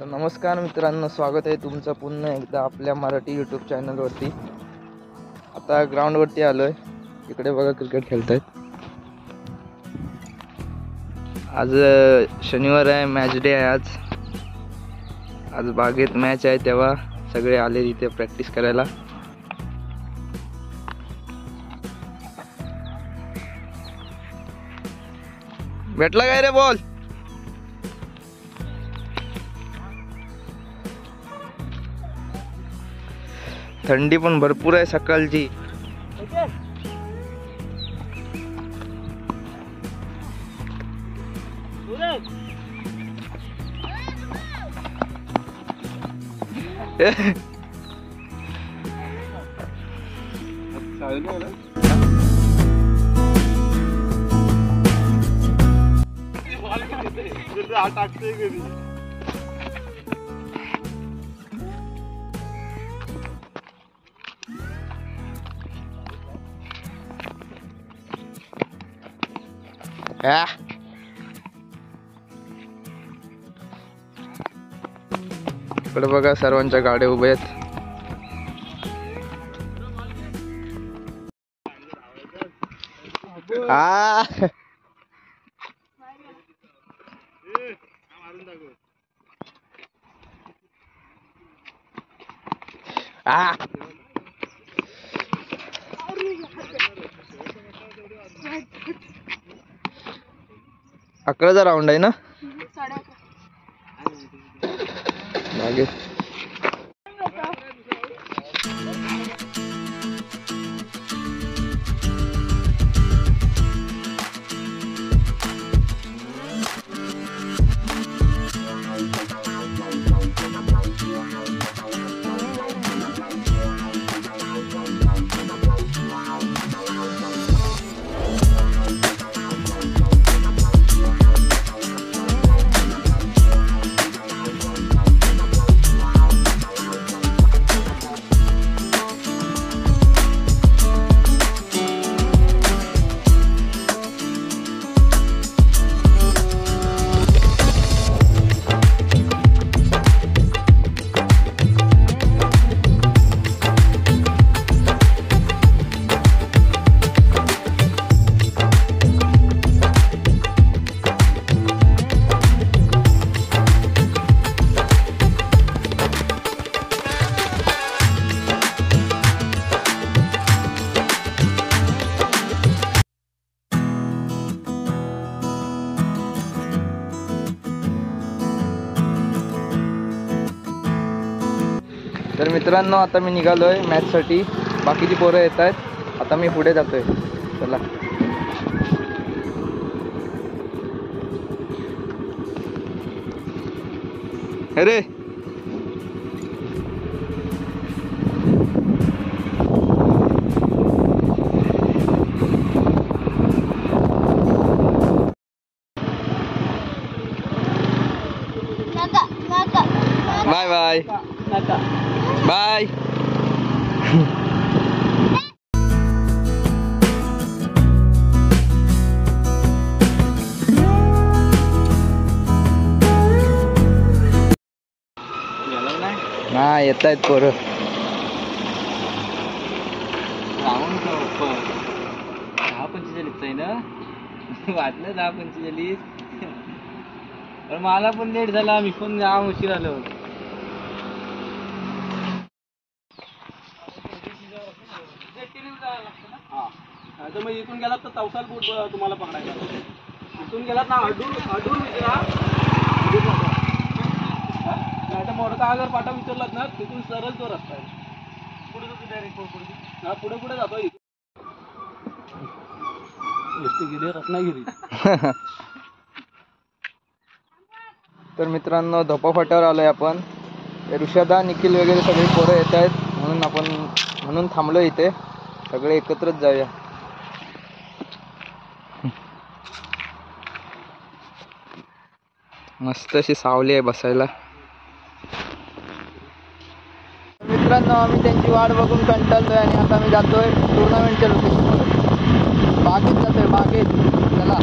तर नमस्कार मित्रांनो, स्वागत आहे तुमचं पुन्हा एकदा आपल्या मराठी यूट्यूब चॅनलवरती। आता ग्राउंडवरती आलोय, इकडे बघा क्रिकेट खेळतायत। आज शनिवार आहे, मॅच डे आहे। आज बागेत मॅच आहे, तेव्हा सगळे आले इथे प्रॅक्टिस करायला। भेटला काय रे बॉल? थंडी पण भरपूर आहे सकाळची। इकडे बघा सर्वांच्या गाड्या उभ्या आहेत। अकराचा राऊंड आहे ना? मागे तर मित्रांनो, आता मी निघालोय मॅच साठी। बाकीची पोरं येत आहेत, आता मी पुढे जातोय। चला अरे बाय बाय बाय। ना येत आहेत पोरं। राऊंड 10:45 आहे ना? वाटलं 10:45, पण मला पण लेट झाला, मी पण जाम उशीर आलो। तर मग इथून गेलात तर चौसाल बोट तुम्हाला पकडायला। इथून गेलात ना अडून विचारा, नाही तर मोडका आगर पाटा विचारलात ना, तिथून सरळ तो रस्ता आहे। पुढे पुढे पुढे जातो। एसटी गेली रत्नागिरी। तर मित्रांनो, धोपा फाट्यावर आलोय आपण। ऋषदा, निखिल वगैरे सगळे पोरं येत आहेत, म्हणून थांबलो इथे। सगळे एकत्रच जाऊया। मस्त अशी सावली आहे बसायला। मित्रांनो, आम्ही त्यांची वाट बघून कंटाळलोय आणि आता मी जातोय टुर्नामेंटच्या लोकेशनवर। बागेत जातोय, बागेत। चला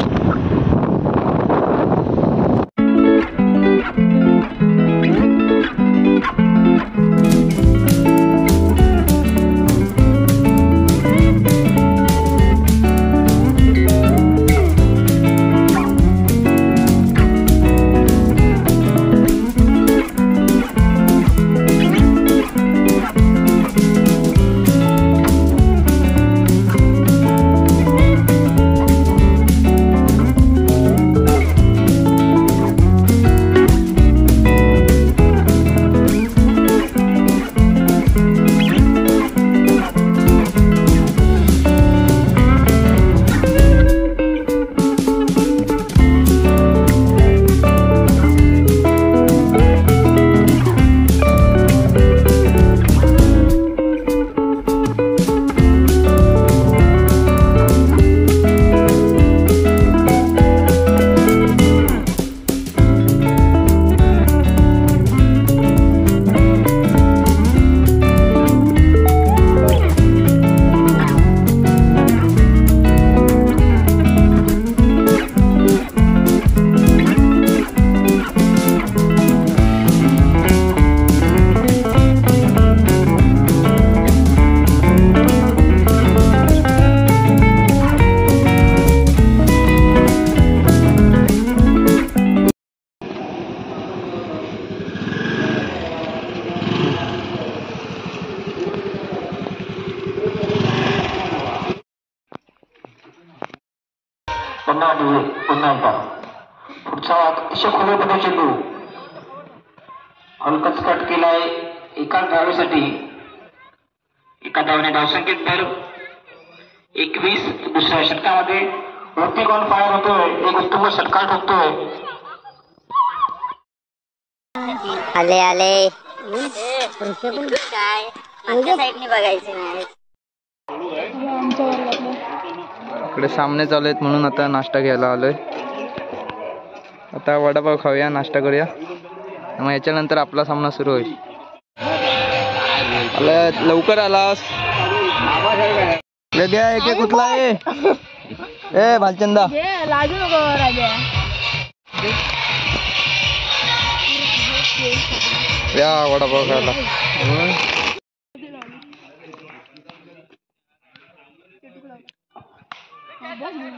पुन्हा एकदा पुढचा अतिशय खुलेपणे चेंडू हलकच कट केलाय एका धावेसाठी. एका धावेने धावसंख्येत भर 21. दुसऱ्या षटकामध्ये वरती गॉल फायर होतोय. एक उत्तम षटकार ठोकतोय. आले आले काय आमच्या साईडने बघायचे नाही. इकडे सामने चालू आहेत म्हणून आता नाश्ता घ्यायला आलोय. आता वडापाव खाऊया, नाश्ता करूया, मग याच्यानंतर आपला सामना सुरू होईल. लवकर आलास घ्या. एक कुठला आहे ए भालचंदा लाजू नको राजा. या वडापाव खायला.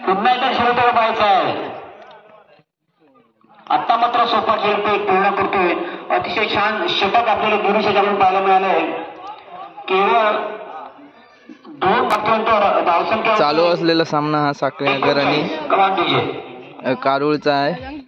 पुन्हा एकदा खेळतोय पाहायचा आहे. आता मात्र सोपा खेळतोय, पूर्ण करतोय. अतिशय छान षटक आपल्याला दोन्ही षटकातून पाहायला मिळालंय. केवळ 2 धावांवर धावसंख्या चालू असलेला सामना हा साखळेनगर आणि कमांड विजय. कारुळचा आहे.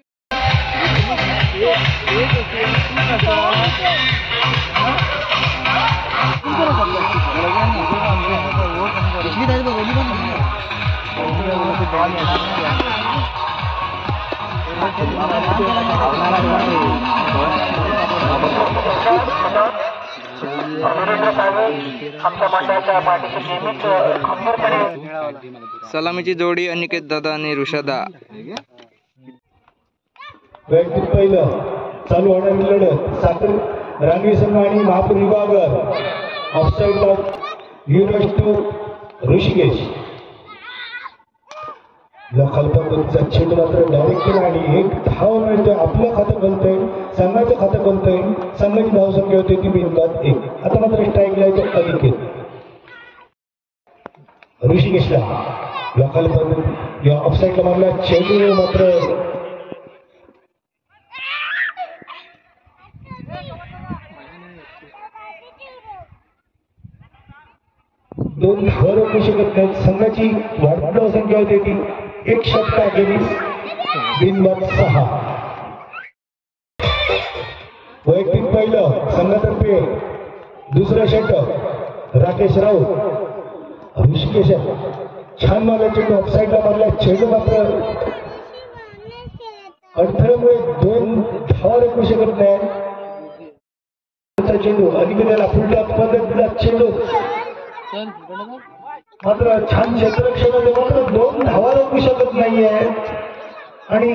सलामीची जोडी अनिकेत दादा आणि ऋषादा. वैयक्तिक पहिलं चालू होणारी लढत साखर रांगवी संघ आणि महापूर विभाग. ऑफसाईडला टू ऋषिकेश. खालपतीचा चेंडू मात्र डायरेक्ट केला आणि एक धाव मिळतोय. आपलं खातं खोलतोय, संघाचं खातं खोलतोय. संघाची धावसंख्या होती ती बिनबाद 1. आता मात्र स्ट्राईकला येतो अनिकेत. ऋषिकेशला खालपत या ऑफसाईडला मारला चेंडू मात्र दोन धावा रोखू शकत नाहीत. संघाची वाढती धावसंख्या होती ती 1 षटका गेली बिनबाद 6. वैयक्तिक पहिलं संघातर्फे दुसरं षटक राकेश राऊत. ऋषिकेश छान मारला चेंडू, ऑफसाईडला मारला चेंडू मात्र अडथळ्यामुळे 2 धावा रोखू शकत नाही. चेंडू अनिकेताला फुलटॉप पद्धतीचा चेंडू मात्र छान क्षेत्ररक्षण होते, मात्र 2 धावा रोखू शकत नाहीये. आणि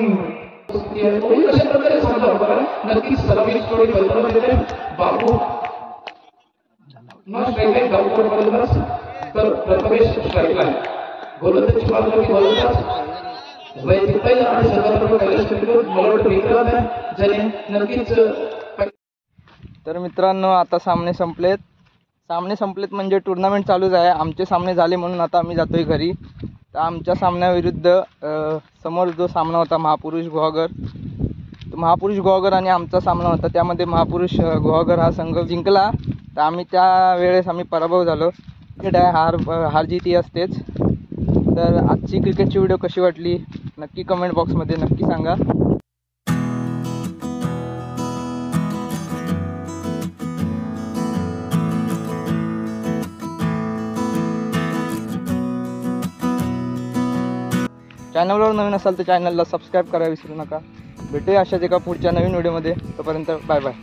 कशा प्रकारे सांगतो आपण नक्कीच सलामी थोडी कल्पना देते. बापू न स्ट्राईक गावकर बलंदाज तर प्रथमेश स्ट्राईकला गोलंदाजी बाजूला गोलंदाज वैयक्तिक पहिला आणि सर्वात कैलास मला वाटतं विक्रम आहे ज्याने नक्कीच. तर मित्रांनो आता सामने संपलेत म्हणजे टुर्नामेंट चालूच आहे. आमचे सामने झाले म्हणून आता आम्ही जातोय घरी. तर आमच्या सामन्याविरुद्ध समोर जो सामना होता महापुरुष गुहागर आणि आमचा सामना होता, त्यामध्ये महापुरुष गुहागर हा संघ जिंकला. तर आम्ही त्यावेळेस पराभव झालो. क्रिकेट आहे, हार जीत ही असतेच. तर आजची क्रिकेटची व्हिडिओ कशी वाटली नक्की कमेंट बॉक्समध्ये नक्की सांगा. चॅनलवर नवीन असाल तर चॅनलला सबस्क्राईब करायला विसरू नका. भेटूया अशाच एका पुढच्या नवीन व्हिडिओमध्ये. तोपर्यंत बाय बाय.